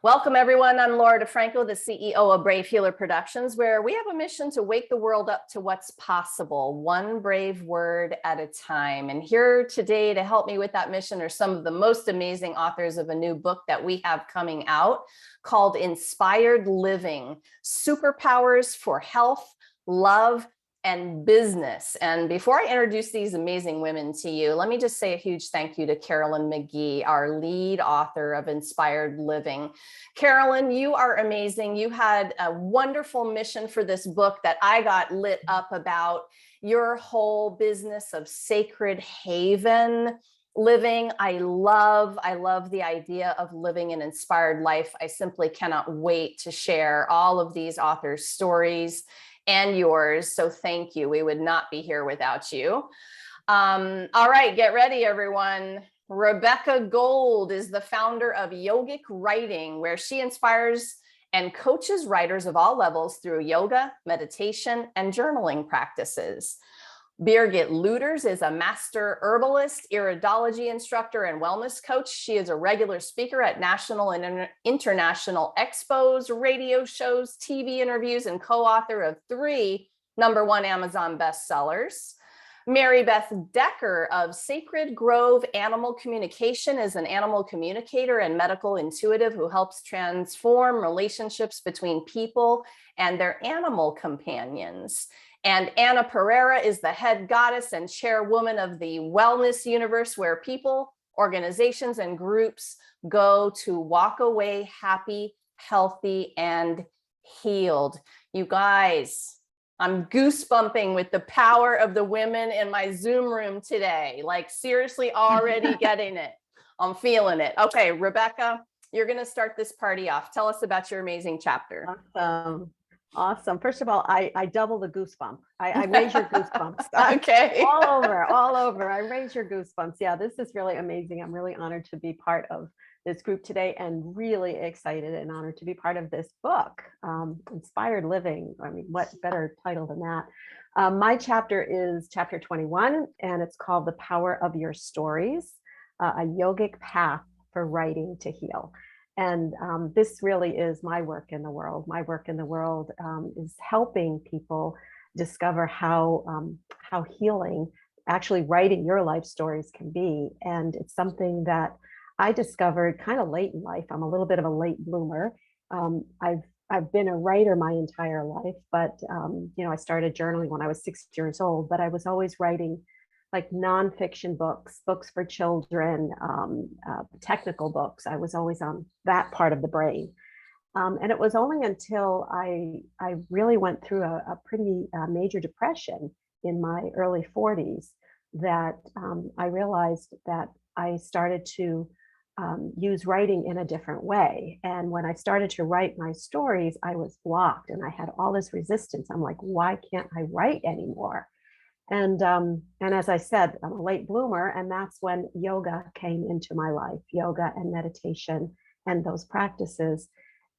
Welcome, everyone. I'm Laura DeFranco, the CEO of Brave Healer Productions, where we have a mission to wake the world up to what's possible, one brave word at a time. And here today to help me with that mission are some of the most amazing authors of a new book that we have coming out called Inspired Living: Superpowers for Health, Love, and Business. And before I introduce these amazing women to you, let me just say a huge thank you to Carolyn McGee, our lead author of Inspired Living. Carolyn, you are amazing. You had a wonderful mission for this book that I got lit up about, your whole business of sacred haven living. I love the idea of living an inspired life. I simply cannot wait to share all of these authors' stories and yours. So thank you. We would not be here without you. All right, get ready, everyone. Rebecca Gold is the founder of Yogic Writing, where she inspires and coaches writers of all levels through yoga, meditation, and journaling practices. Birgit Luters is a master herbalist, iridology instructor, and wellness coach. She is a regular speaker at national and international expos, radio shows, TV interviews, and co-author of 3 #1 Amazon bestsellers. Maribeth Decker of Sacred Grove Animal Communication is an animal communicator and medical intuitive who helps transform relationships between people and their animal companions. And Anna Pereira is the head goddess and chairwoman of the wellness universe, where people, organizations, and groups go to walk away happy, healthy, and healed. You guys, I'm goosebumping with the power of the women in my Zoom room today. Like, seriously, already getting it. I'm feeling it. Okay, Rebecca, you're going to start this party off. Tell us about your amazing chapter. Awesome. First of all, I double the goosebump. I raise your goosebumps. Okay. all over. I raise your goosebumps. Yeah, this is really amazing. I'm really honored to be part of this group today, and really excited and honored to be part of this book, Inspired Living. I mean, what better title than that? My chapter is chapter 21, and it's called The Power of Your Stories, a yogic path for writing to heal. And this really is my work in the world. My work in the world is helping people discover how healing, actually writing your life stories, can be. And it's something that I discovered kind of late in life. I'm a little bit of a late bloomer. I've been a writer my entire life, but I started journaling when I was 6 years old. But I was always writing like nonfiction books for children, technical books. I was always on that part of the brain. And it was only until I really went through a pretty major depression in my early 40s that I realized that I started to use writing in a different way. And when I started to write my stories, I was blocked and I had all this resistance. I'm like, why can't I write anymore? And as I said, I'm a late bloomer, and that's when yoga came into my life, yoga and meditation and those practices.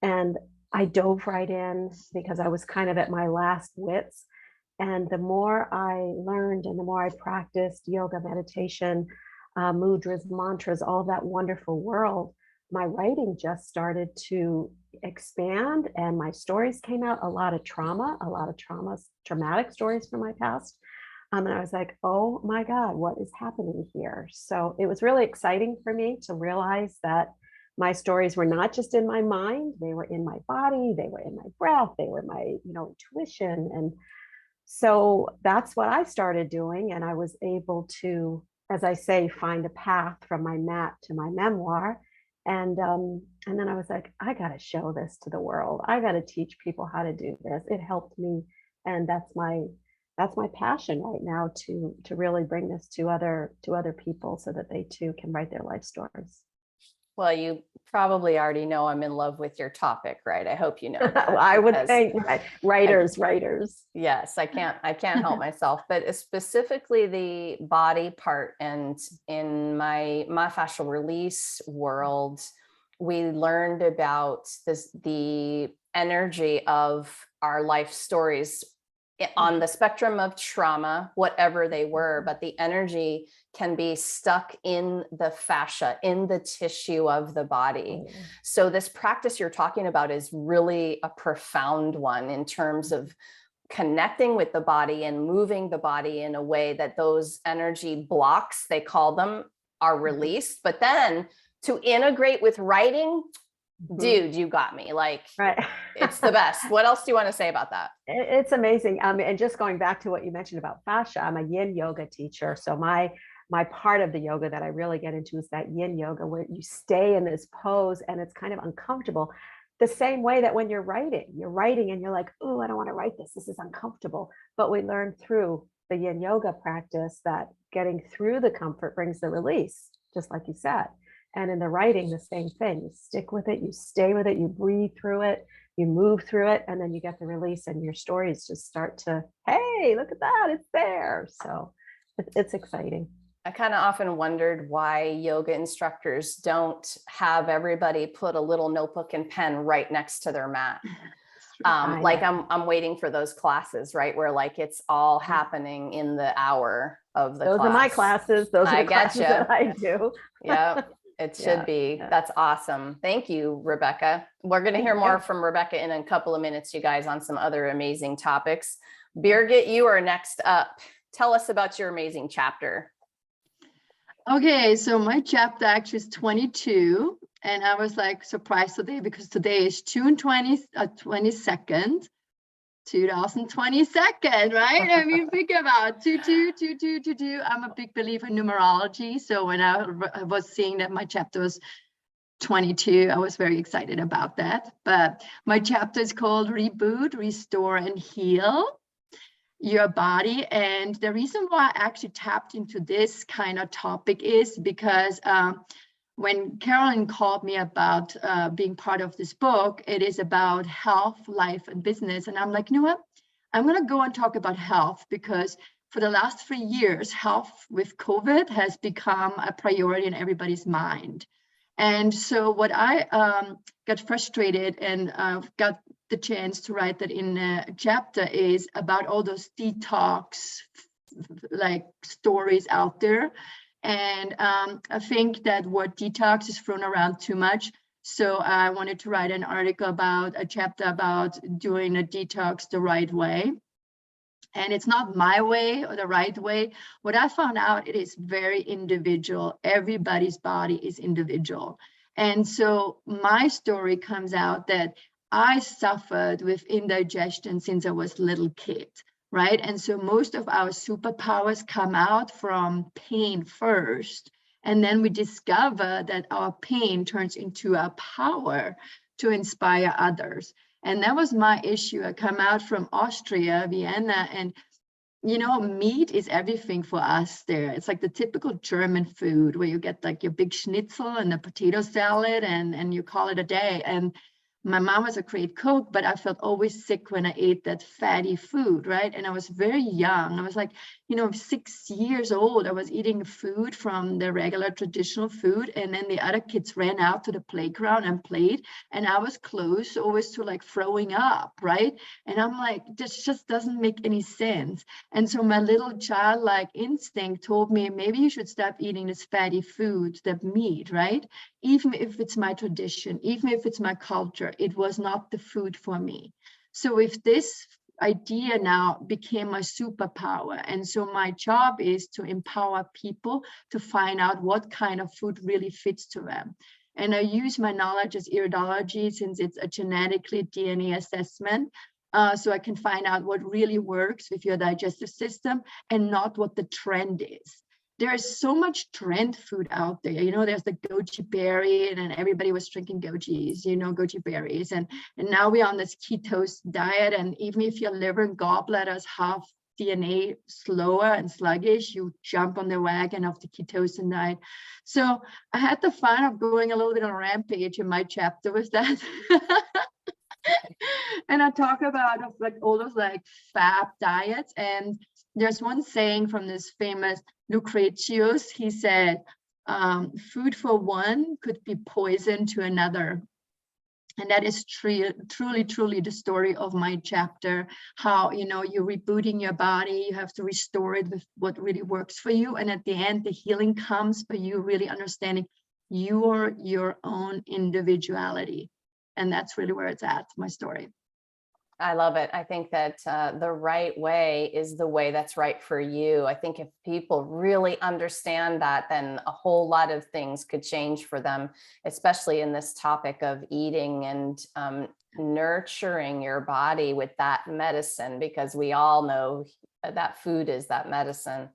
And I dove right in because I was kind of at my last wits. And the more I learned and the more I practiced yoga, meditation, mudras, mantras, all that wonderful world, my writing just started to expand and my stories came out. A lot of traumatic stories from my past. And I was like, oh my God, what is happening here? So it was really exciting for me to realize that my stories were not just in my mind, they were in my body, they were in my breath, they were my, intuition. And so that's what I started doing. And I was able to, as I say, find a path from my mat to my memoir. And then I was like, I got to show this to the world. I got to teach people how to do this. It helped me. And that's my passion right now, to really bring this to other people so that they too can write their life stories. Well, you probably already know I'm in love with your topic, right? I hope you know that. I would think writers. Yes, I can't help myself, but specifically the body part. And in my myofascial release world, we learned about the energy of our life stories on the spectrum of trauma, whatever they were, but the energy can be stuck in the fascia, in the tissue of the body. So this practice you're talking about is really a profound one in terms of connecting with the body and moving the body in a way that those energy blocks, they call them, are released. But then to integrate with writing, dude, you got me. Like, right. It's the best. What else do you want to say about that? It's amazing. And just going back to what you mentioned about fascia, I'm a yin yoga teacher. So my part of the yoga that I really get into is that yin yoga, where you stay in this pose and it's kind of uncomfortable. The same way that when you're writing and you're like, oh, I don't want to write this. This is uncomfortable. But we learn through the yin yoga practice that getting through the comfort brings the release, just like you said. And in the writing, the same thing. You stick with it, you stay with it, you breathe through it, you move through it, and then you get the release, and your stories just start to, hey, look at that, it's there. So it's exciting. I kind of often wondered why yoga instructors don't have everybody put a little notebook and pen right next to their mat. Like I'm waiting for those classes, right? Where like it's all happening in the hour of the class. Those are my classes. Those are the classes that I do. Yeah. It should be. That's awesome. Thank you, Rebecca. We're going to hear more from Rebecca in a couple of minutes, you guys, on some other amazing topics. Birgit, you are next up. Tell us about your amazing chapter. Okay, so my chapter actually is 22, and I was like surprised today because today is June 22nd. 2022, right? I mean, think about 22. I'm a big believer in numerology. So when I was seeing that my chapter was 22, I was very excited about that. But my chapter is called Reboot, Restore, and Heal Your Body. And the reason why I actually tapped into this kind of topic is because when Carolyn called me about being part of this book, it is about health, life, and business. And I'm like, you know what? I'm going to go and talk about health because for the last 3 years, health with COVID has become a priority in everybody's mind. And so what I got frustrated and got the chance to write that in a chapter is about all those detox like stories out there. And I think that word detox is thrown around too much. So I wanted to write an article about a chapter about doing a detox the right way. And it's not my way or the right way. What I found out, it is very individual. Everybody's body is individual. And so my story comes out that I suffered with indigestion since I was a little kid. Right. And so most of our superpowers come out from pain first. And then we discover that our pain turns into a power to inspire others. And that was my issue. I come out from Austria, Vienna, and, you know, meat is everything for us there. It's like the typical German food where you get like your big schnitzel and a potato salad and you call it a day. And my mom was a great cook, but I felt always sick when I ate that fatty food, right? And I was very young. I was like, 6 years old. I was eating food from the regular traditional food. And then the other kids ran out to the playground and played. And I was close always to like throwing up, right? And I'm like, this just doesn't make any sense. And so my little childlike instinct told me, maybe you should stop eating this fatty food, that meat, right? Even if it's my tradition, even if it's my culture, it was not the food for me. So if this idea now became my superpower, and so my job is to empower people to find out what kind of food really fits to them. And I use my knowledge as iridology, since it's a genetically DNA assessment, so I can find out what really works with your digestive system and not what the trend is. There is so much trend food out there. There's the goji berry, and then everybody was drinking gojis, goji berries. And now we're on this ketose diet. And even if your liver and gallbladder is half DNA slower and sluggish, you jump on the wagon of the ketose diet. So I had the fun of going a little bit on a rampage in my chapter with that. And I talk about like all those like fab diets. And there's one saying from this famous Lucretius. He said, food for one could be poison to another. And that is truly the story of my chapter, how, you're rebooting your body, you have to restore it with what really works for you. And at the end, the healing comes by you really understanding your own individuality. And that's really where it's at, my story. I love it. I think that the right way is the way that's right for you. I think if people really understand that, then a whole lot of things could change for them, especially in this topic of eating and nurturing your body with that medicine, because we all know that food is that medicine.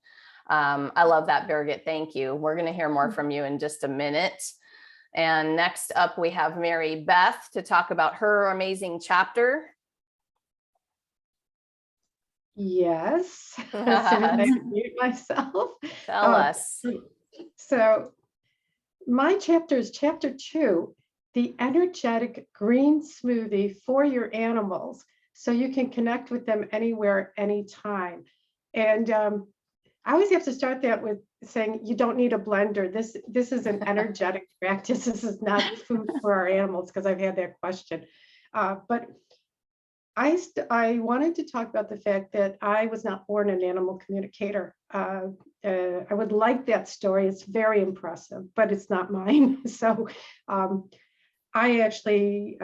I love that, Birgit. Thank you. We're going to hear more from you in just a minute. And next up, we have Maribeth to talk about her amazing chapter. Yes, as soon as I mute myself. Tell us. So my chapter is chapter 2, the energetic green smoothie for your animals, so you can connect with them anywhere, anytime. And I always have to start that with saying you don't need a blender. This is an energetic practice. This is not food for our animals, because I've had that question. But I wanted to talk about the fact that I was not born an animal communicator. I would like that story. It's very impressive, but it's not mine. So I actually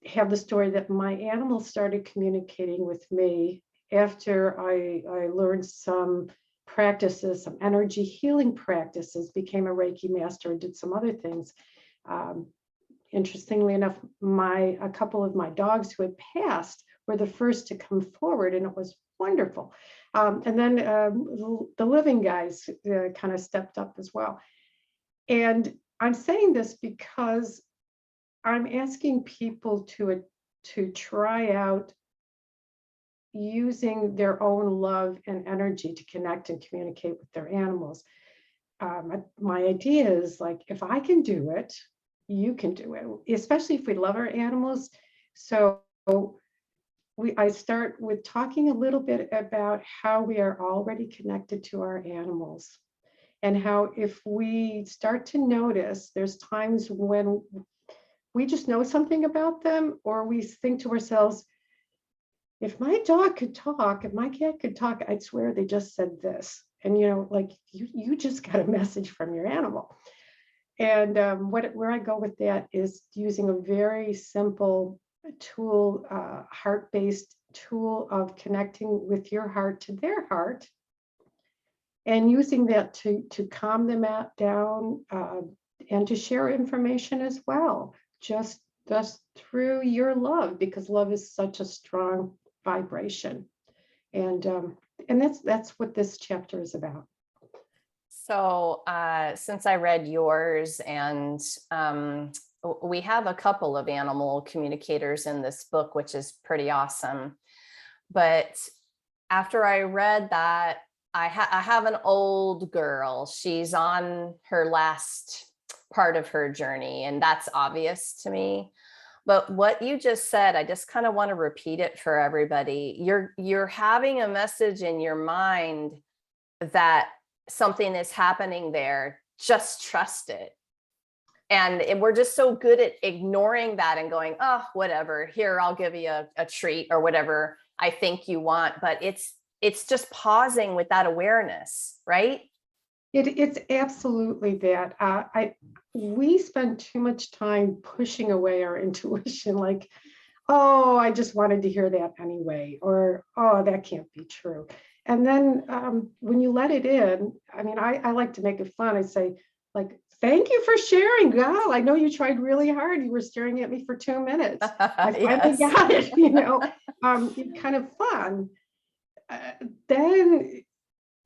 have the story that my animals started communicating with me after I learned some practices, some energy healing practices, became a Reiki master, and did some other things. Interestingly enough, a couple of my dogs who had passed were the first to come forward, and it was wonderful. And then the living guys kind of stepped up as well. And I'm saying this because I'm asking people to try out using their own love and energy to connect and communicate with their animals. My idea is, like, if I can do it, you can do it, especially if we love our animals. So I start with talking a little bit about how we are already connected to our animals, and how if we start to notice, there's times when we just know something about them, or we think to ourselves, if my dog could talk, if my cat could talk, I'd swear they just said this. And like you just got a message from your animal. And where I go with that is using a very simple tool, heart-based tool of connecting with your heart to their heart, and using that to calm them down, and to share information as well, just through your love, because love is such a strong vibration. And that's what this chapter is about. So since I read yours, and we have a couple of animal communicators in this book, which is pretty awesome. But after I read that, I have an old girl. She's on her last part of her journey, and that's obvious to me. But what you just said, I just kind of want to repeat it for everybody. You're having a message in your mind that something is happening there. Just trust it. And we're just so good at ignoring that and going, oh, whatever, here, I'll give you a treat or whatever I think you want. But it's just pausing with that awareness, right? It's absolutely that. We spend too much time pushing away our intuition, like, oh, I just wanted to hear that anyway, or, oh, that can't be true. And then when you let it in, I mean, I like to make it fun. I say, like, thank you for sharing. Wow, I know you tried really hard. You were staring at me for 2 minutes. I finally got it, it's kind of fun. Then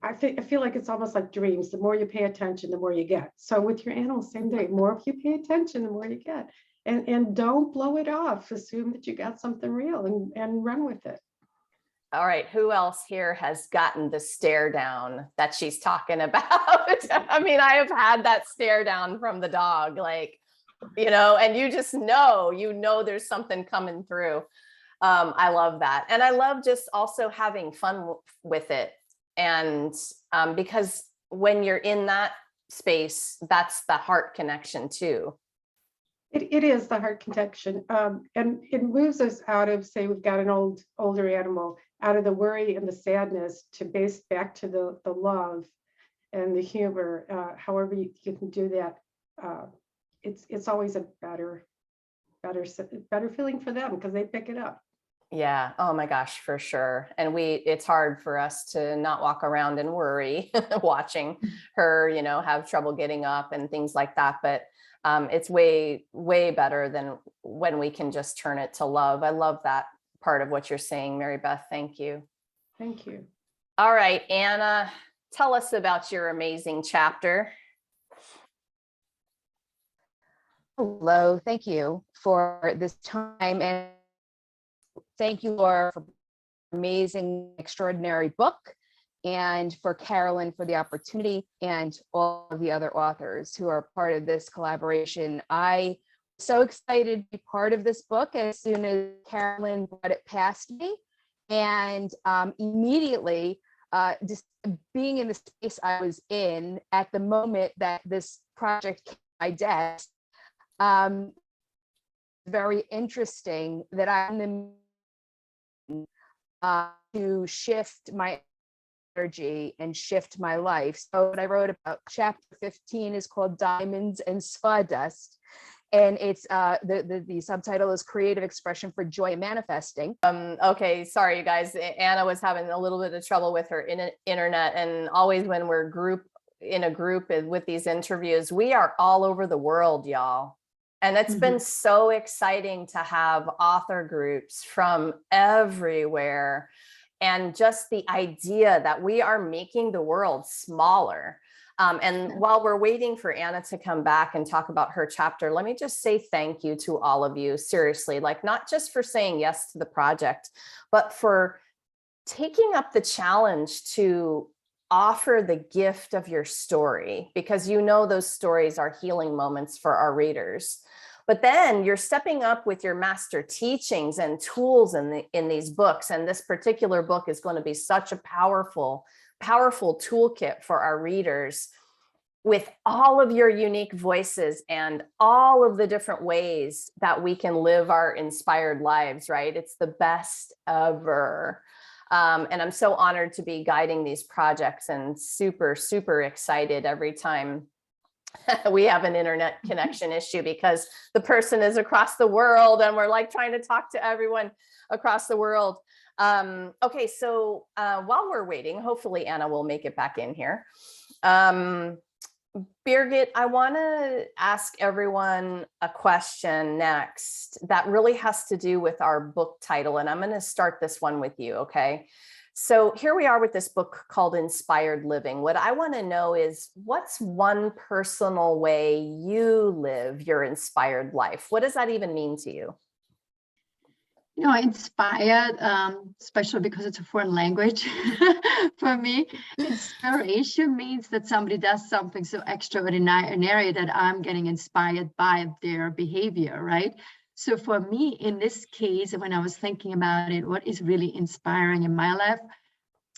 I feel like it's almost like dreams. The more you pay attention, the more you get. So with your animals, same thing. The more you pay attention, the more you get. And don't blow it off. Assume that you got something real and run with it. All right, who else here has gotten the stare down that she's talking about? I mean, I have had that stare down from the dog, like, and you just know, there's something coming through. I love that. And I love just also having fun with it. And because when you're in that space, that's the heart connection too. It is the heart connection. And it moves us out of, say, we've got an older animal, out of the worry and the sadness to back to the love and the humor. However you can do that, it's always a better feeling for them because they pick it up. Yeah. Oh my gosh, for sure. And it's hard for us to not walk around and worry watching her, have trouble getting up and things like that. But it's way, way better than when we can just turn it to love. I love that part of what you're saying, Maribeth. Thank you. Thank you. All right, Anna, tell us about your amazing chapter. Hello, thank you for this time, and thank you, Laura, for amazing, extraordinary book, and for Carolyn for the opportunity, and all of the other authors who are part of this collaboration. I was so excited to be part of this book as soon as Carolyn brought it past me, and immediately just being in the space I was in at the moment that this project came to my desk, very interesting that I'm to shift my energy and shift my life. So what I wrote about chapter 15 is called Diamonds and Sawdust. And it's the subtitle is Creative Expression for Joy Manifesting. Okay, sorry, you guys. Anna was having a little bit of trouble with her internet, and always when we're in a group with these interviews, we are all over the world, y'all. And it's been so exciting to have author groups from everywhere. And just the idea that we are making the world smaller. And while we're waiting for Anna to come back and talk about her chapter, let me just say thank you to all of you, seriously, like not just for saying yes to the project, but for taking up the challenge to offer the gift of your story, because those stories are healing moments for our readers. But then you're stepping up with your master teachings and tools in these books. And this particular book is going to be such a powerful toolkit for our readers, with all of your unique voices and all of the different ways that we can live our inspired lives, right? It's the best ever. And I'm so honored to be guiding these projects, and super, super excited every time we have an internet connection issue, because the person is across the world and we're like trying to talk to everyone across the world. Okay, so while we're waiting, hopefully Anna will make it back in here. Birgit, I want to ask everyone a question next that really has to do with our book title. And I'm going to start this one with you, okay? So here we are with this book called Inspired Living. What I want to know is, what's one personal way you live your inspired life? What does that even mean to you? Inspired, especially because it's a foreign language for me. Inspiration means that somebody does something so extraordinary that I'm getting inspired by their behavior, right? So for me, in this case, when I was thinking about it, what is really inspiring in my life?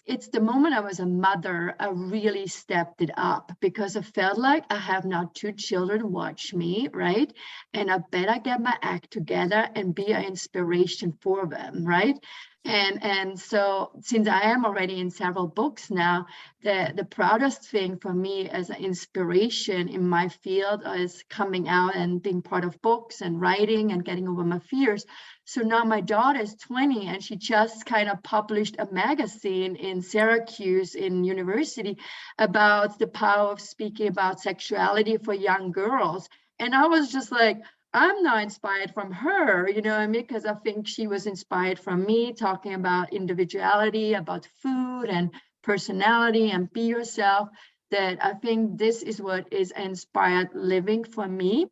It's the moment I was a mother, I really stepped it up, because I felt like I have now 2 children watch me, right? And I better get my act together and be an inspiration for them, right? And so since I am already in several books now, the proudest thing for me as an inspiration in my field is coming out and being part of books and writing and getting over my fears. So now my daughter is 20 and she just kind of published a magazine in Syracuse in university about the power of speaking about sexuality for young girls. And I was just like, I'm now inspired from her, you know what I mean? Because I think she was inspired from me, talking about individuality, about food and personality and be yourself. That I think this is what is inspired living for me.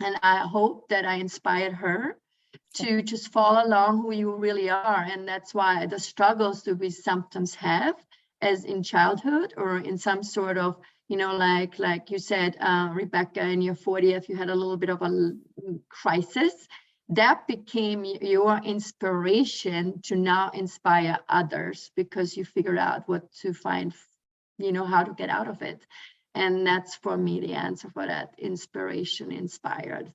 And I hope that I inspired her to just follow along who you really are. And that's why the struggles that we sometimes have as in childhood or in some sort of, like you said, Rebecca, in your 40th, you had a little bit of a crisis. That became your inspiration to now inspire others, because you figured out what to find, how to get out of it. And that's for me the answer for that: inspiration, inspired.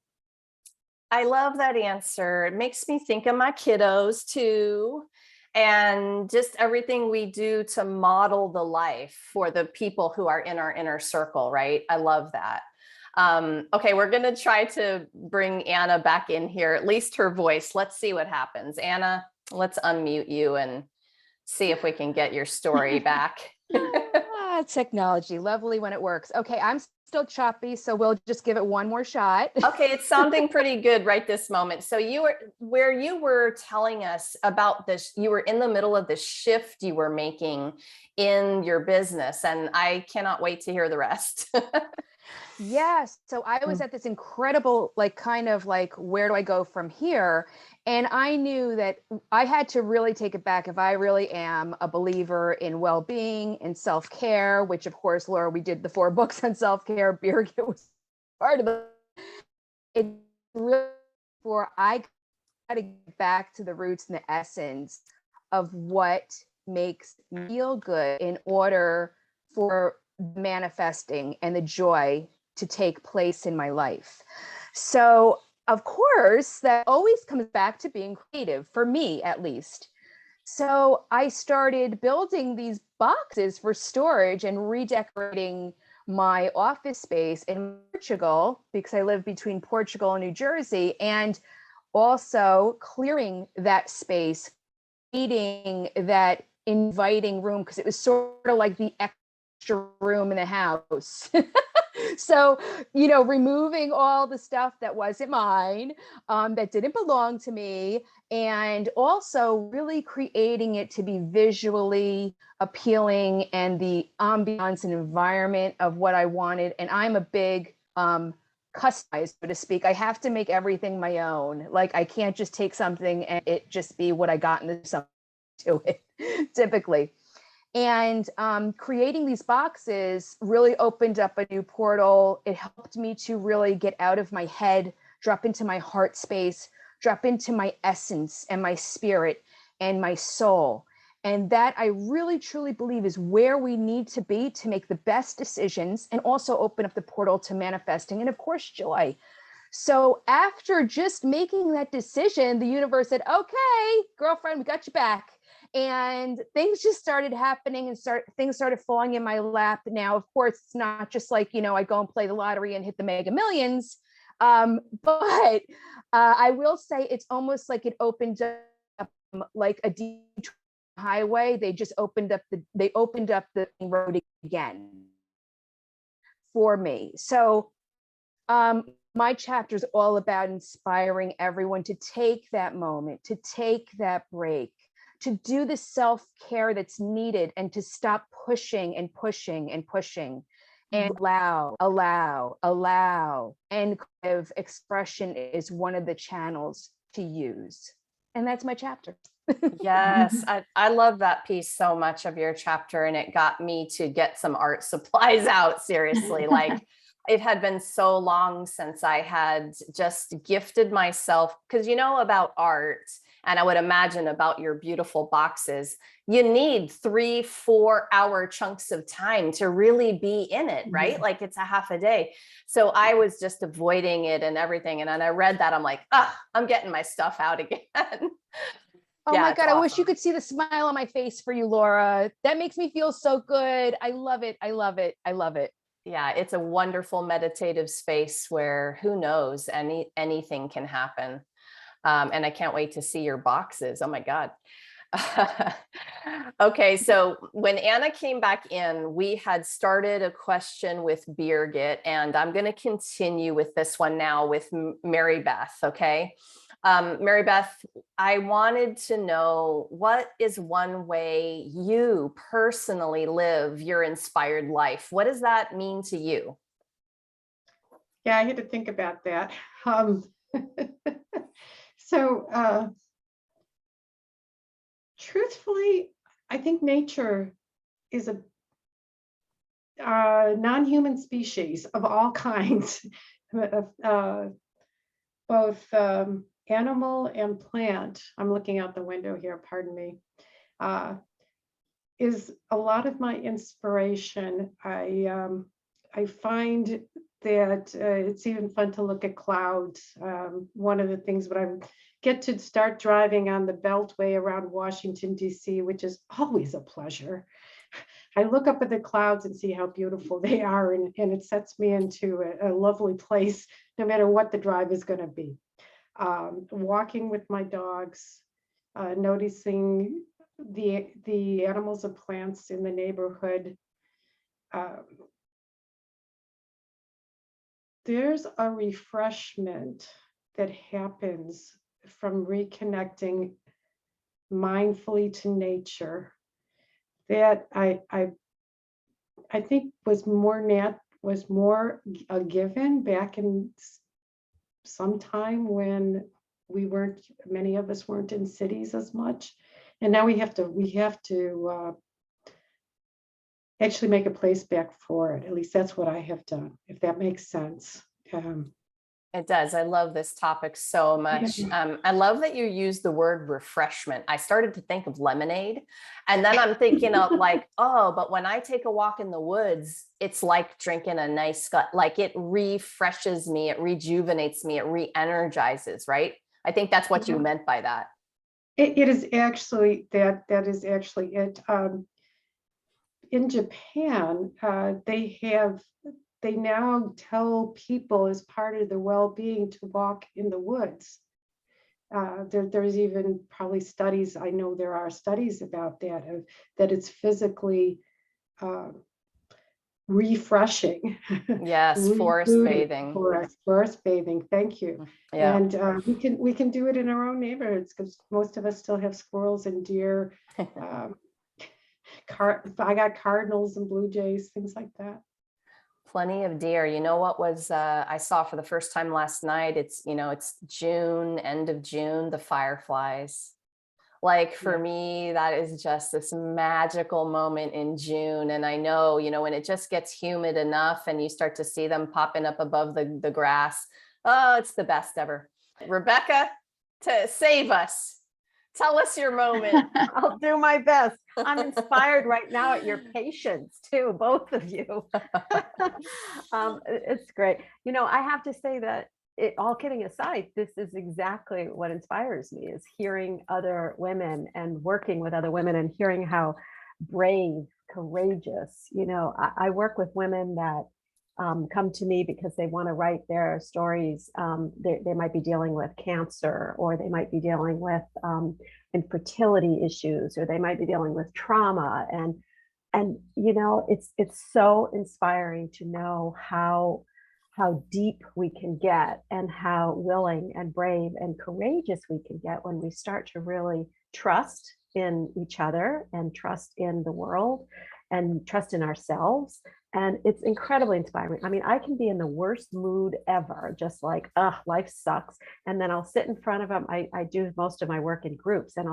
I love that answer. It makes me think of my kiddos too, and just everything we do to model the life for the people who are in our inner circle, right? I love that. Okay, we're going to try to bring Anna back in here, at least her voice. Let's see what happens. Anna, let's unmute you and see if we can get your story back. Technology, lovely when it works. Okay, I'm still choppy, so we'll just give it one more shot. Okay, it's sounding pretty good right this moment. So you were telling us about this, you were in the middle of the shift you were making in your business, and I cannot wait to hear the rest. Yes. So I was at this incredible, like, kind of like, where do I go from here? And I knew that I had to really take it back if I really am a believer in well-being and self-care, which of course, Laura, we did the 4 books on self-care. Birgit was part of it. It really, for I got to get back to the roots and the essence of what makes me feel good in order for manifesting and the joy to take place in my life. So, of course, that always comes back to being creative, for me at least. So I started building these boxes for storage and redecorating my office space in Portugal, because I live between Portugal and New Jersey, and also clearing that space, creating that inviting room, because it was sort of like the extra room in the house. So, removing all the stuff that wasn't mine, that didn't belong to me, and also really creating it to be visually appealing and the ambiance and environment of what I wanted. And I'm a big customizer, so to speak. I have to make everything my own. Like, I can't just take something and it just be what I got into something to it, typically. And creating these boxes really opened up a new portal. It helped me to really get out of my head, drop into my heart space, drop into my essence and my spirit and my soul. And that, I really truly believe, is where we need to be to make the best decisions and also open up the portal to manifesting and, of course, joy. So after just making that decision, the universe said, okay, girlfriend, we got you back. And things just started happening, and things started falling in my lap. Now, of course, it's not just like, I go and play the lottery and hit the Mega Millions. But I will say it's almost like it opened up like a deep highway. They opened up the road again for me. So my chapter is all about inspiring everyone to take that moment, to take that break, to do the self-care that's needed, and to stop pushing and pushing and pushing, and allow. And creative expression is one of the channels to use. And that's my chapter. Yes, I love that piece so much of your chapter, and it got me to get some art supplies out, seriously. Like, it had been so long since I had just gifted myself, because about art, and I would imagine about your beautiful boxes, you need 3-4 hour chunks of time to really be in it, right? Like, it's a half a day. So I was just avoiding it and everything. And then I read that, I'm like, I'm getting my stuff out again. Oh my God, I wish you could see the smile on my face for you, Laura. That makes me feel so good. I love it. I love it. I love it. Yeah, it's a wonderful meditative space where, who knows, anything can happen. And I can't wait to see your boxes. Oh my God. Okay, so when Anna came back in, we had started a question with Birgit, and I'm going to continue with this one now with Maribeth. Okay. Maribeth, I wanted to know, what is one way you personally live your inspired life? What does that mean to you? Yeah, I had to think about that. So truthfully, I think nature is a non-human species of all kinds, both animal and plant. I'm looking out the window here, pardon me. Is a lot of my inspiration. I find that it's even fun to look at clouds. One of the things when I get to start driving on the Beltway around Washington, D.C., which is always a pleasure, I look up at the clouds and see how beautiful they are, and it sets me into a lovely place, no matter what the drive is going to be. Walking with my dogs, noticing the animals and plants in the neighborhood. There's a refreshment that happens from reconnecting mindfully to nature that I think was more a given back in some time when many of us weren't in cities as much, and now we have to actually make a place back for it. At least that's what I have done, if that makes sense. It does. I love this topic so much. I love that you use the word refreshment. I started to think of lemonade, and then I'm thinking of like, oh, but when I take a walk in the woods, it's like drinking a nice like it refreshes me, it rejuvenates me, it re-energizes, right? I think that's what you meant by that. It is actually that is actually it. In Japan, they now tell people as part of their well-being to walk in the woods. There's even probably studies, I know there are studies about that, that it's physically refreshing. Yes, forest bathing. Forest bathing, thank you. Yeah. And we can do it in our own neighborhoods, because most of us still have squirrels and deer. I got cardinals and blue jays, things like that. Plenty of deer. You know what was I saw for the first time last night? It's June, end of June, the fireflies. Like for me, that is just this magical moment in June. And I know, when it just gets humid enough and you start to see them popping up above the grass. Oh, it's the best ever. Rebecca, to save us. Tell us your moment. I'll do my best. I'm inspired right now at your patience too, both of you. It's great. I have to say that all kidding aside, this is exactly what inspires me, is hearing other women and working with other women and hearing how brave, courageous, I work with women that come to me because they want to write their stories. They might be dealing with cancer, or they might be dealing with infertility issues, or they might be dealing with trauma. And it's so inspiring to know how deep we can get, and how willing and brave and courageous we can get when we start to really trust in each other, and trust in the world, and trust in ourselves. And it's incredibly inspiring. I mean, I can be in the worst mood ever, just like, life sucks. And then I'll sit in front of them. I do most of my work in groups, and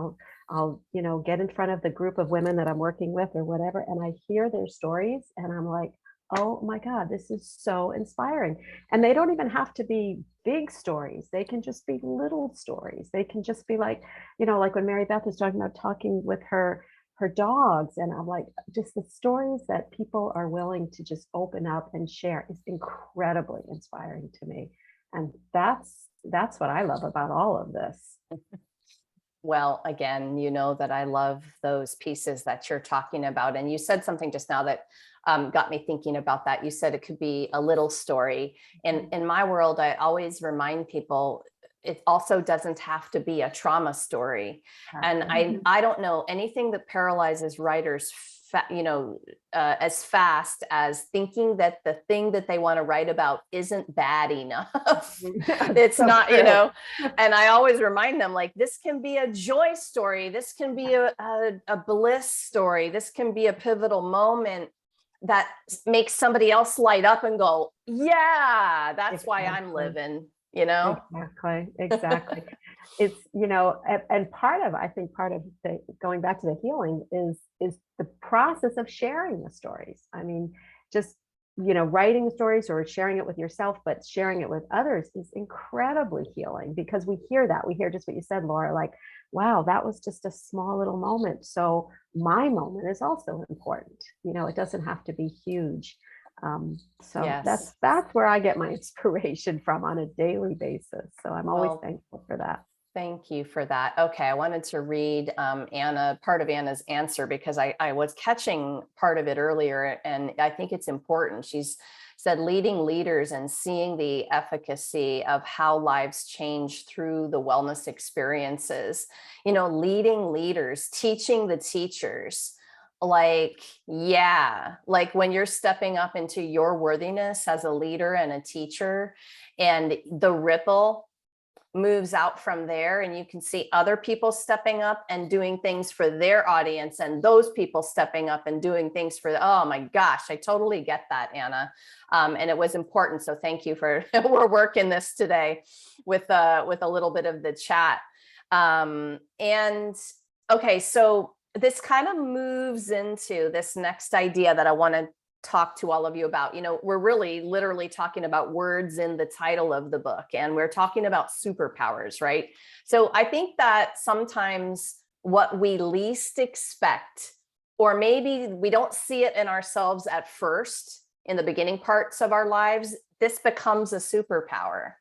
I'll get in front of the group of women that I'm working with or whatever. And I hear their stories, and I'm like, oh my God, this is so inspiring. And they don't even have to be big stories. They can just be little stories. They can just be like, like when Maribeth was talking about talking with her dogs. And I'm like, just the stories that people are willing to just open up and share is incredibly inspiring to me. And that's what I love about all of this. Well, again, you know that I love those pieces that you're talking about. And you said something just now that got me thinking about that. You said it could be a little story. And in my world, I always remind people, it also doesn't have to be a trauma story. And I don't know anything that paralyzes writers, as fast as thinking that the thing that they want to write about isn't bad enough. It's so not, true. And I always remind them, like, this can be a joy story. This can be a bliss story. This can be a pivotal moment that makes somebody else light up and go, yeah, that's why I'm living. Exactly. It's, and I think part of the going back to the healing is the process of sharing the stories. I mean, just, writing the stories or sharing it with yourself, but sharing it with others is incredibly healing, because we hear just what you said, Laura, like, wow, that was just a small little moment. So my moment is also important. It doesn't have to be huge. So Yes. that's where I get my inspiration from on a daily basis. So I'm always Well, thankful for that. thank you for that. Okay, I wanted to read part of Anna's answer because I was catching part of it earlier, and I think it's important. She's said leading leaders and seeing the efficacy of how lives change through the wellness experiences. You know, leading leaders, teaching the teachers. Like, yeah, like when you're stepping up into your worthiness as a leader and a teacher, and the ripple moves out from there, and you can see other people stepping up and doing things for their audience, and those people stepping up and doing things for oh my gosh, I totally get that, Anna. And it was important, so thank you for we're working this today with a little bit of the chat. And okay, so this kind of moves into this next idea that I want to talk to all of you about. You know, we're really literally talking about words in the title of the book, and we're talking about superpowers, right? So I think that sometimes what we least expect, or maybe we don't see it in ourselves at first, in the beginning parts of our lives, this becomes a superpower.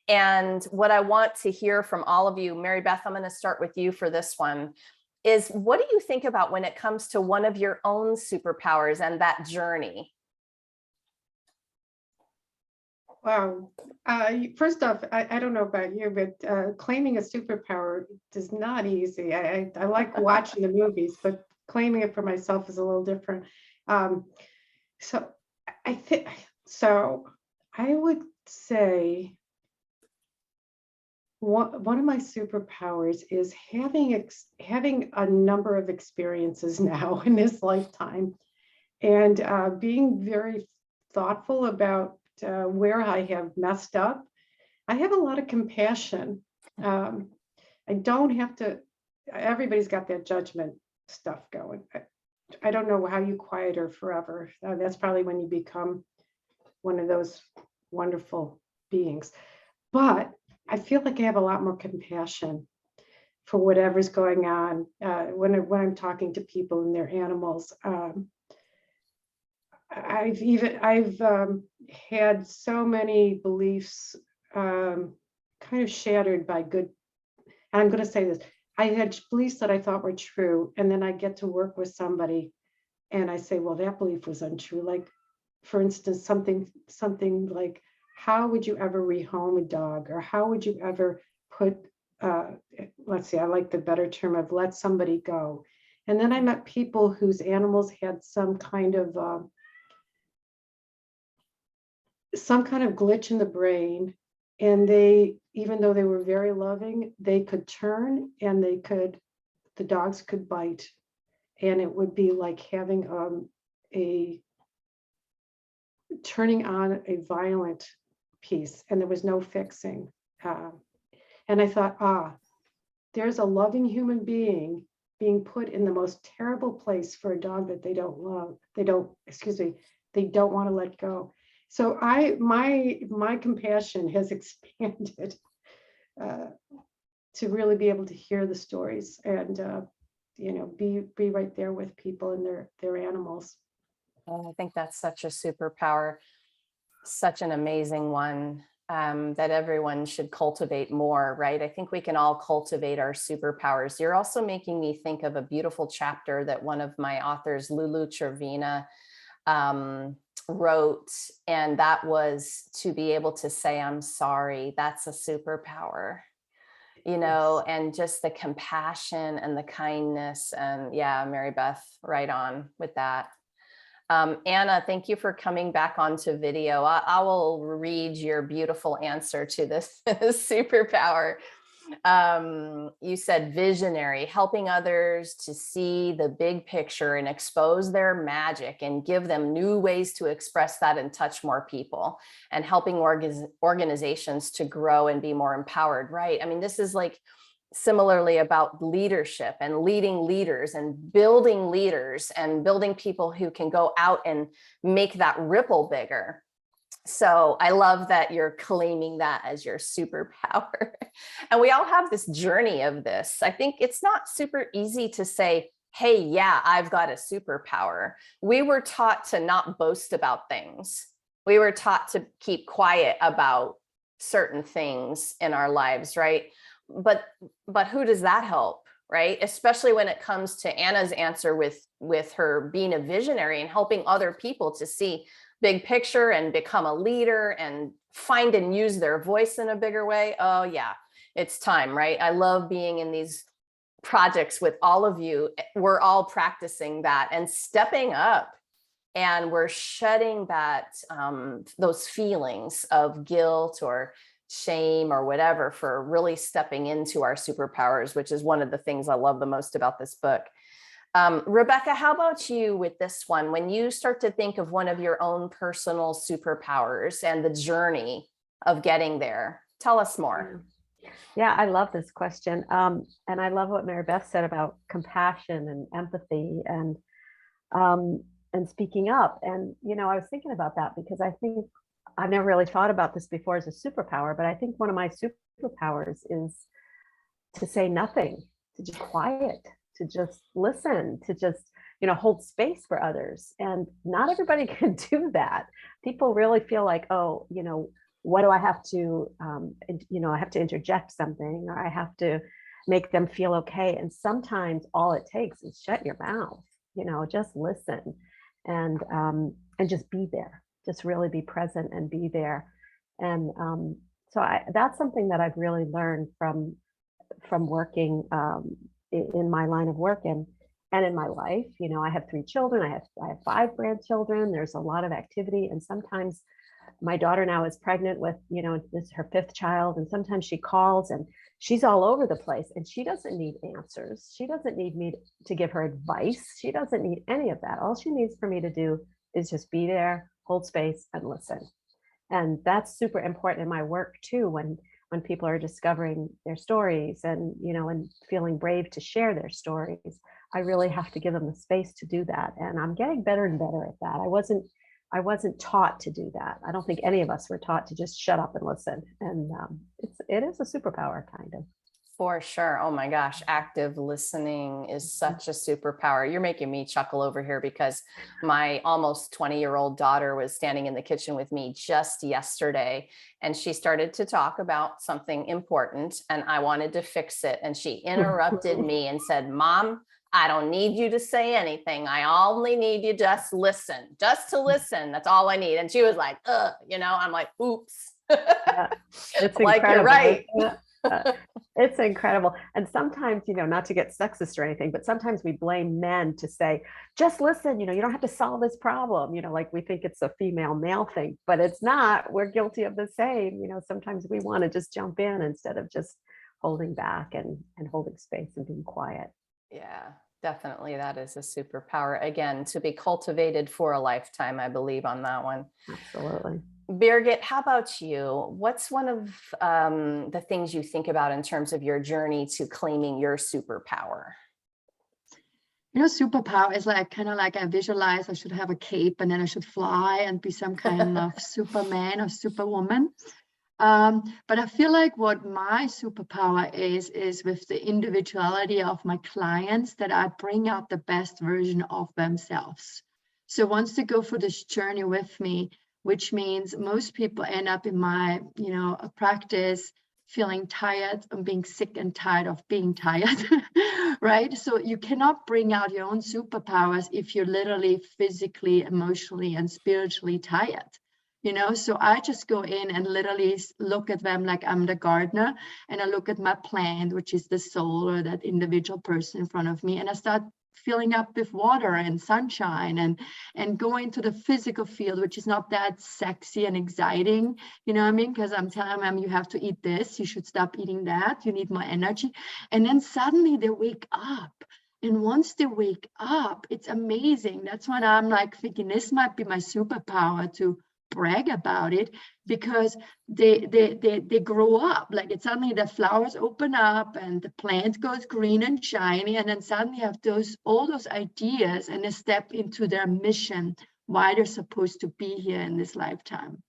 And what I want to hear from all of you, Maribeth, I'm going to start with you for this one, is what do you think about when it comes to one of your own superpowers and that journey? Wow. First off, I don't know about you, but claiming a superpower is not easy. I like watching the movies, but claiming it for myself is a little different. So I think, so I would say one of my superpowers is having a number of experiences now in this lifetime, and being very thoughtful about where I have messed up. I have a lot of compassion. I don't have to, everybody's got that judgment stuff going. I don't know how you quiet her forever. That's probably when you become one of those wonderful beings. But I feel like I have a lot more compassion for whatever's going on when I'm talking to people and their animals. I've had so many beliefs kind of shattered by good, and I'm going to say this, I had beliefs that I thought were true, and then I get to work with somebody and I say, well, that belief was untrue. Like, for instance, something like, how would you ever rehome a dog? Or how would you ever put, let's see, I like the better term of let somebody go. And then I met people whose animals had some kind of glitch in the brain. And they, even though they were very loving, they could turn and the dogs could bite. And it would be like having turning on a violent piece, and there was no fixing. And I thought, there's a loving human being being put in the most terrible place for a dog that they don't love. They don't want to let go. So my compassion has expanded to really be able to hear the stories and be right there with people and their animals. Oh, I think that's such a superpower, such an amazing one, that everyone should cultivate more, right? I think we can all cultivate our superpowers. You're also making me think of a beautiful chapter that one of my authors, Lulu Chervina, wrote, and that was to be able to say, I'm sorry. That's a superpower, and just the compassion and the kindness. And yeah, Maribeth, right on with that. Anna, thank you for coming back onto video. I will read your beautiful answer to this superpower. You said visionary, helping others to see the big picture and expose their magic and give them new ways to express that and touch more people, and helping organizations to grow and be more empowered, right? I mean, this is like similarly about leadership and leading leaders and building people who can go out and make that ripple bigger. So I love that you're claiming that as your superpower. And we all have this journey of this. I think it's not super easy to say, hey, yeah, I've got a superpower. We were taught to not boast about things. We were taught to keep quiet about certain things in our lives, right? But who does that help, right? Especially when it comes to Anna's answer with her being a visionary and helping other people to see big picture and become a leader and find and use their voice in a bigger way. Oh yeah, it's time, right? I love being in these projects with all of you. We're all practicing that and stepping up, and we're shedding that those feelings of guilt or shame or whatever for really stepping into our superpowers, which is one of the things I love the most about this book. Rebecca, how about you with this one? When you start to think of one of your own personal superpowers and the journey of getting there, tell us more. Yeah, I love this question. And I love what Maribeth said about compassion and empathy and speaking up. And, you know, I was thinking about that because I think I've never really thought about this before as a superpower, but I think one of my superpowers is to say nothing, to just quiet, to just listen, to just, you know, hold space for others. And not everybody can do that. People really feel like, oh, you know, what do I have to, you know, I have to interject something, or I have to make them feel okay. And sometimes all it takes is shut your mouth, you know, just listen and just be there, just really be present and be there. And so that's something that I've really learned from working in my line of work and in my life. You know, I have 3 children, I have 5 grandchildren. There's a lot of activity, and sometimes my daughter now is pregnant with, you know, this is her 5th child, and sometimes she calls and she's all over the place, and she doesn't need answers. She doesn't need me to give her advice. She doesn't need any of that. All she needs for me to do is just be there, hold space, and listen. And that's super important in my work too, when people are discovering their stories and, you know, and feeling brave to share their stories. I really have to give them the space to do that. And I'm getting better and better at that. I wasn't taught to do that. I don't think any of us were taught to just shut up and listen. And it is a superpower, kind of. For sure. Oh my gosh. Active listening is such a superpower. You're making me chuckle over here because my almost 20-year-old daughter was standing in the kitchen with me just yesterday, and she started to talk about something important, and I wanted to fix it. And she interrupted me and said, "Mom, I don't need you to say anything. I only need you just listen, just to listen. That's all I need." And she was like, you know, I'm like, oops. Yeah, it's like, incredible. you're right. It's incredible. And sometimes, you know, not to get sexist or anything, but sometimes we blame men to say, just listen, you know, you don't have to solve this problem. You know, like we think it's a female male thing, but it's not. We're guilty of the same. You know, sometimes we want to just jump in instead of just holding back and holding space and being quiet. Yeah, definitely. That is a superpower. Again, to be cultivated for a lifetime, I believe on that one. Absolutely. Birgit, how about you? What's one of the things you think about in terms of your journey to claiming your superpower? You know, superpower is like kind of like I visualize I should have a cape and then I should fly and be some kind of Superman or Superwoman. But I feel like what my superpower is with the individuality of my clients, that I bring out the best version of themselves. So once they go through this journey with me, which means most people end up in my, you know, practice feeling tired and being sick and tired of being tired, right? So you cannot bring out your own superpowers if you're literally physically, emotionally, and spiritually tired. You know, so I just go in and literally look at them like I'm the gardener, and I look at my plant, which is the soul or that individual person in front of me, and I start filling up with water and sunshine and go into the physical field, which is not that sexy and exciting, you know what I mean? Because I'm telling them, you have to eat this, you should stop eating that, you need more energy. And then suddenly they wake up. And once they wake up, it's amazing. That's when I'm like thinking this might be my superpower, to brag about it, because they grow up. Like it's suddenly the flowers open up and the plant goes green and shiny, and then suddenly you have all those ideas, and they step into their mission, why they're supposed to be here in this lifetime.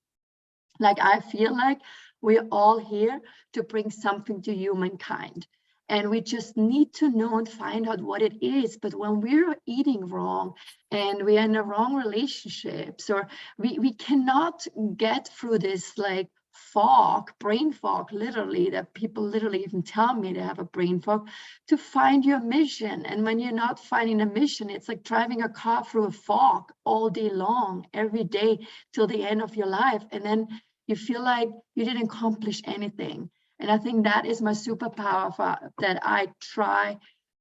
Like I feel like we're all here to bring something to humankind. And we just need to know and find out what it is. But when we're eating wrong and we're in the wrong relationships, or we cannot get through this like fog, brain fog, literally, that people literally even tell me they have a brain fog, to find your mission. And when you're not finding a mission, it's like driving a car through a fog all day long, every day till the end of your life. And then you feel like you didn't accomplish anything. And I think that is my superpower, that I try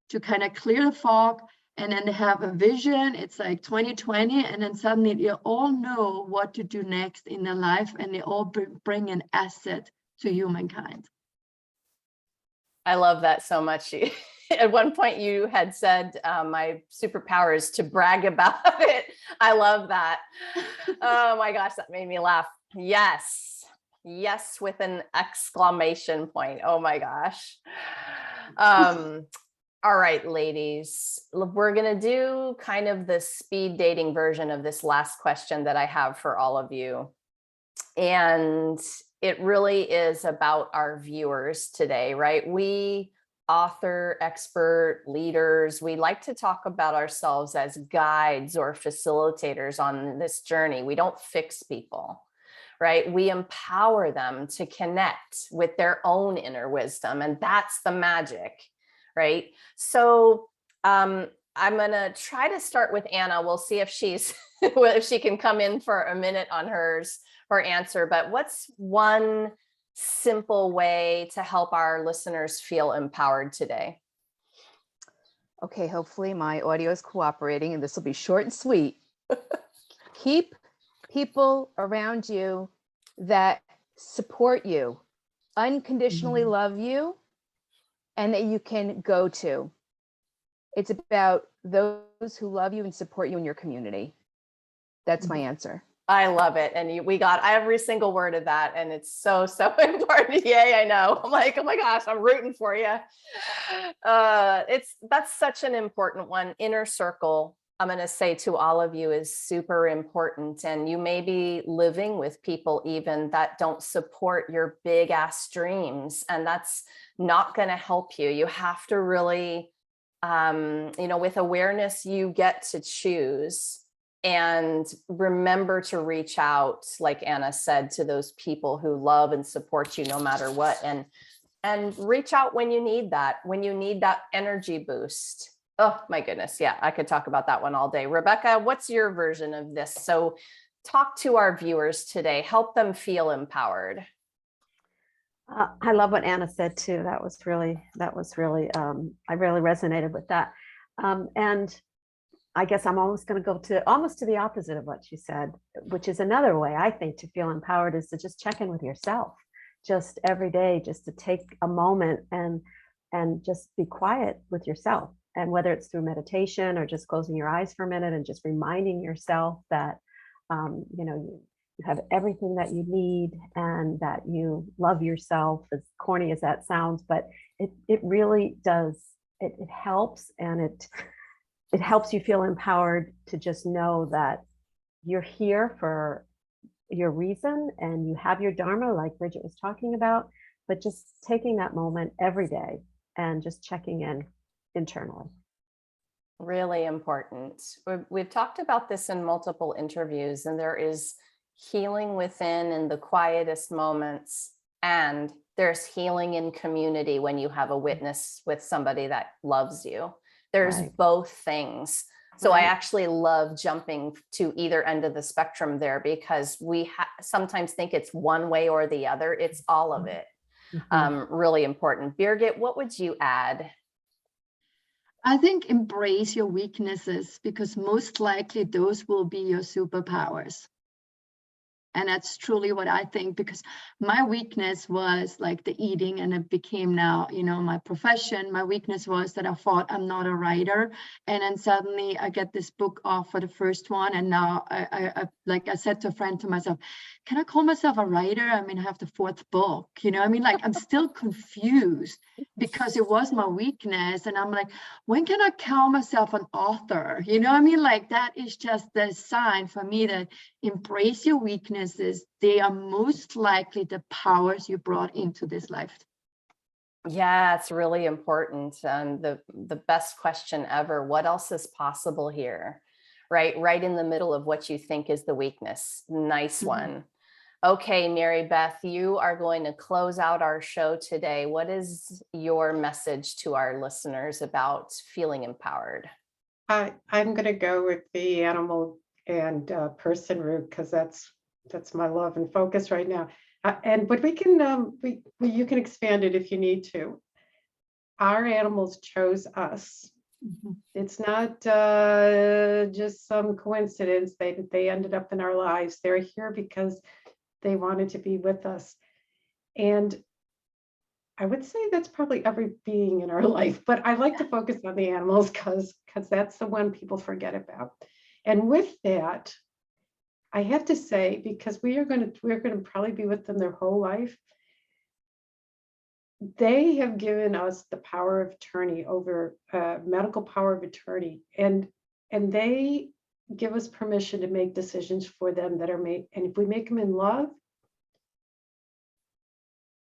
to kind of clear the fog and then have a vision. It's like 2020, and then suddenly you all know what to do next in their life, and they all bring an asset to humankind. I love that so much. At one point you had said, my superpower is to brag about it. I love that. Oh my gosh, that made me laugh. Yes. Yes, with an exclamation point. Oh my gosh. All right, ladies, we're going to do kind of the speed dating version of this last question that I have for all of you. And it really is about our viewers today, right? We author, expert, leaders, we like to talk about ourselves as guides or facilitators on this journey. We don't fix people, right? We empower them to connect with their own inner wisdom. And that's the magic, right? So I'm going to try to start with Anna. We'll see if if she can come in for a minute on her answer. But what's one simple way to help our listeners feel empowered today? Okay, hopefully my audio is cooperating and this will be short and sweet. Keep people around you that support you, unconditionally love you, and that you can go to. It's about those who love you and support you in your community. That's my answer. I love it. And we got every single word of that. And it's so, so important. Yay, I know. I'm like, oh my gosh, I'm rooting for you. That's such an important one. Inner circle, I'm going to say to all of you, is super important. And you may be living with people even that don't support your big ass dreams. And that's not going to help you. You have to really, with awareness, you get to choose. And remember to reach out, like Anna said, to those people who love and support you no matter what. And reach out when you need that energy boost. Oh my goodness. Yeah, I could talk about that one all day. Rebecca, what's your version of this? So talk to our viewers today, help them feel empowered. I love what Anna said too. That was really, I really resonated with that. And I guess I'm almost going to go to almost to the opposite of what she said, which is another way I think to feel empowered is to just check in with yourself, just every day, just to take a moment and just be quiet with yourself. And whether it's through meditation or just closing your eyes for a minute and just reminding yourself that, you have everything that you need and that you love yourself, as corny as that sounds, but it really does. It helps, and it helps you feel empowered to just know that you're here for your reason and you have your dharma, like Bridget was talking about, but just taking that moment every day and just checking in internally. Really important. We've talked about this in multiple interviews, and there is healing within in the quietest moments, and there's healing in community when you have a witness with somebody that loves you. There's both things. So I actually love jumping to either end of the spectrum there, because we sometimes think it's one way or the other. It's all of it. Really important. Birgit, what would you add? I think embrace your weaknesses, because most likely those will be your superpowers. And that's truly what I think, because my weakness was like the eating, and it became now, my profession. My weakness was that I thought I'm not a writer. And then suddenly I get this book off for the first one. And now I like I said to a friend to myself, can I call myself a writer? I mean, I have the fourth book, I'm still confused because it was my weakness. And I'm like, when can I call myself an author? Like that is just the sign for me that embrace your weaknesses. They are most likely the powers you brought into this life. Yeah, it's really important. And the best question ever, what else is possible here? Right in the middle of what you think is the weakness. Nice Mhm. one. Okay, Maribeth, you are going to close out our show today. What is your message to our listeners about feeling empowered? I'm going to go with the animal and person route because that's my love and focus right now. But we can you can expand it if you need to. Our animals chose us. Mhm. It's not just some coincidence they ended up in our lives. They're here because they wanted to be with us. And I would say that's probably every being in our life, but I like to focus on the animals because that's the one people forget about. And with that, I have to say, because we're going to probably be with them their whole life, they have given us the power of attorney over medical power of attorney, and they give us permission to make decisions for them that are made. And if we make them in love,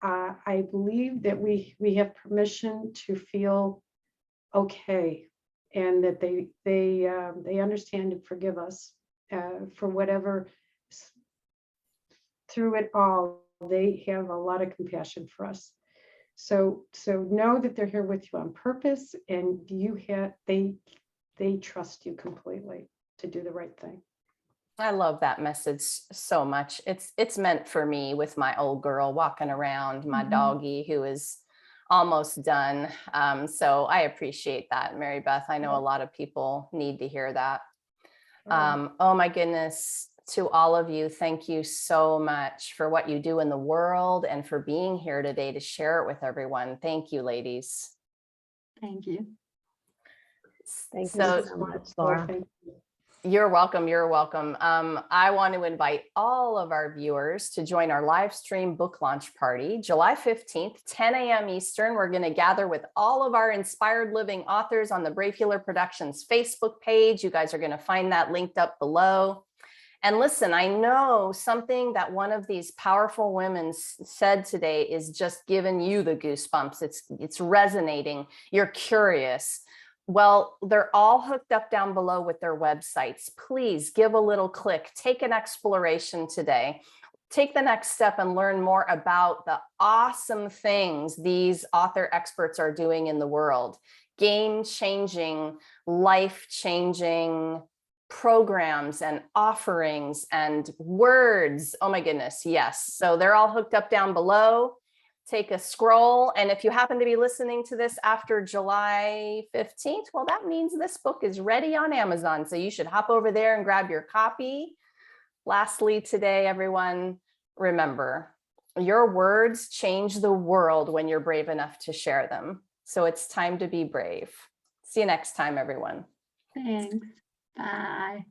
I believe that we have permission to feel okay, and that they understand and forgive us for whatever. Through it all, they have a lot of compassion for us. So know that they're here with you on purpose, and they trust you completely to do the right thing. I love that message so much. It's meant for me with my old girl walking around, my Mhm. doggie who is almost done. So I appreciate that, Maribeth. I know a lot of people need to hear that. Oh my goodness, to all of you, thank you so much for what you do in the world and for being here today to share it with everyone. Thank you, ladies. Thank you. Thank you So so much, Laura. Thank you. you're welcome. You're welcome. I want to invite all of our viewers to join our live stream book launch party, July 15th, 10 a.m. Eastern. We're going to gather with all of our inspired living authors on the Brave Healer Productions Facebook page. You guys are going to find that linked up below. And listen, I know something that one of these powerful women said today is just giving you the goosebumps. It's resonating. You're curious. Well, they're all hooked up down below with their websites. Please give a little click, take an exploration today. Take the next step and learn more about the awesome things these author experts are doing in the world. Game-changing, life-changing programs and offerings and words. Oh my goodness, yes. So they're all hooked up down below. Take a scroll. And if you happen to be listening to this after July 15th, well, that means this book is ready on Amazon. So you should hop over there and grab your copy. Lastly, today, everyone, remember, your words change the world when you're brave enough to share them. So it's time to be brave. See you next time, everyone. Thanks. Bye.